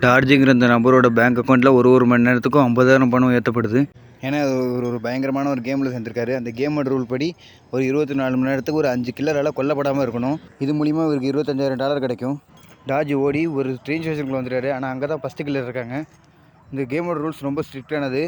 டார்ஜிங்கிற அந்த நபரோட பேங்க் அக்கௌண்ட்டில் ஒரு மணி நேரத்துக்கும் 50,000 பணம் ஏற்றப்படுது. ஏன்னா ஒரு பயங்கரமான ஒரு கேமில் சேர்ந்துருக்காரு. அந்த கேமோட ரூல் படி ஒரு 24 மணி நேரத்துக்கு ஒரு 5 கில்லரால் கொல்லப்படாமல் இருக்கணும். இது மூலிமா இவருக்கு $25,000 கிடைக்கும். டார்ஜ் ஓடி ஒரு ட்ரெயின் ஸ்டேஷனுக்குள்ள வந்துட்டாரு. ஆனால் அங்கே தான் ஃபஸ்ட்டு கில்லர் இருக்காங்க. இந்த கேமோட ரூல்ஸ் ரொம்ப ஸ்ட்ரிக்டானது.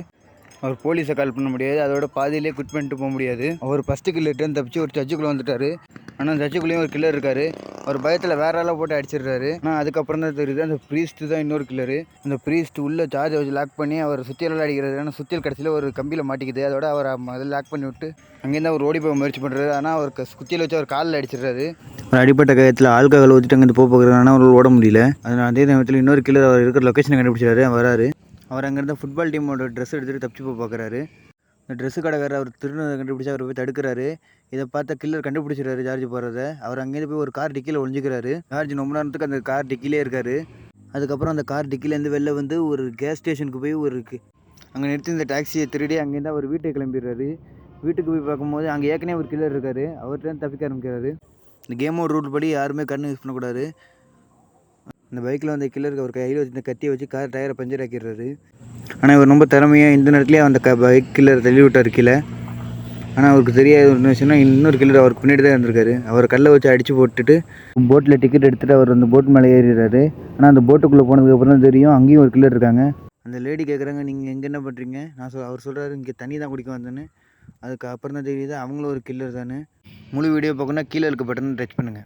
அவர் போலீஸை கால் பண்ண முடியாது. அதோட பாதியிலே குவிட் பண்ணிட்டு போக முடியாது. அவர் ஃபஸ்ட்டு கில்லர்கிட்ட தப்பிச்சு ஒரு சர்ச்சுக்குள்ளே வந்துட்டார். ஆனால் அந்த சர்ச்சுக்குள்ளேயும் ஒரு கில்லர் இருக்கார். அவர் பயத்தில் வேற ஆளாக போட்டு அடிச்சிடுறாரு. ஆனால் அதுக்கப்புறம் தான் தெரியுது அந்த ப்ரீஸ்ட்டு தான் இன்னொரு கில்லரு. அந்த ப்ரீஸ்ட் உள்ள சார்ஜை வச்சு லாக் பண்ணி அவர் சுத்தியெல்லாம் அடிக்கிறாரு. ஆனால் சுத்தியல் கடைசியில் ஒரு கம்பியில் மாட்டிக்குது. அதோட அவர் அதில் லாக் பண்ணி விட்டு அங்கேருந்து அவர் ஓடி போக முயற்சி பண்ணுறாரு. ஆனால் அவர் சுத்தியல் வச்சு அவர் காலில் அடிச்சிடுறாரு. ஒரு அடிப்பட்ட காயத்தில் ஆல்கஹால் ஊற்றிட்டு அங்கேருந்து போகிறாரு. ஆனால் அவர் ஓட முடியல. அதே நேரத்தில் இன்னொரு கில்லர் அவர் இருக்கிற லொக்கேஷனை கண்டுபிடிச்சாரு. வராரு. அவர் அங்கேருந்து ஃபுட்பால் டீமோட ட்ரெஸ் எடுத்துகிட்டு தப்பிச்சு போய் பார்க்குறாரு. இந்த ட்ரெஸ்ஸு கடைக்காரர் அவர் திருநதை கண்டுபிடிச்சி அவர் போய் தடுக்கிறாரு. இதை பார்த்த கில்லர் கண்டுபிடிச்சிடாரு ஜார்ஜ் போகிறத. அவர் அங்கேருந்து போய் ஒரு கார் டிக்கியில் ஒழிஞ்சிக்கிறாரு. ஜார்ஜ் ரொம்ப நேரத்துக்கு அந்த கார் டிக்கிலே இருக்கார். அதுக்கப்புறம் அந்த கார் டிக்கிலேருந்து வெளில வந்து ஒரு கேஸ் ஸ்டேஷனுக்கு போய் அங்கே நிறுத்தி இந்த டாக்ஸியை திருடி அங்கேருந்து அவர் வீட்டுக்கு கிளம்பிடுறாரு. வீட்டுக்கு போய் பார்க்கும்போது அங்கே ஏற்கனவே ஒரு கில்லர் இருக்கார். அவர்கிட்ட தப்பிக்க ஆரம்பிக்கிறாரு. இந்த கேமோட ரூல் படி யாருமே கண்ணு யூஸ் பண்ணக்கூடாது. இந்த பைக்கில் வந்த கில்லருக்கு அவர் கையில் வச்சு இந்த கத்தியை வச்சு கார் டயரை பஞ்சர் ஆக்கிடுறாரு. ஆனால் இவர் ரொம்ப திறமையாக இந்த நேரத்துலேயே அந்த பைக் கில்லர் தள்ளி விட்டார் கீழே. ஆனால் அவருக்கு தெரியாத ஒரு விஷயம்னா இன்னொரு கில்லர் அவருக்கு பின்னாடி தான் இருந்திருக்காரு. அவர் கல்லை வச்சு அடித்து போட்டுட்டு போட்டில் டிக்கெட் எடுத்துகிட்டு அவர் அந்த போட் மேலே ஏறிடுறாரு. ஆனால் அந்த போட்டுக்குள்ளே போனதுக்கப்புறம் தான் தெரியும் அங்கேயும் ஒரு கில்லர் இருக்காங்க. அந்த லேடி கேட்குறாங்க, நீங்கள் எங்கே என்ன பண்ணுறீங்க? அவர் சொல்கிறாரு, இங்கே தண்ணி தான் குடிக்க வந்தேன்னு. அதுக்கு அப்புறம் தான் தெரியுது அவங்களும் ஒரு கில்லர் தானே. முழு வீடியோ பார்க்கணுன்னா கீழே இருக்க பட்டனை டச் பண்ணுங்கள்.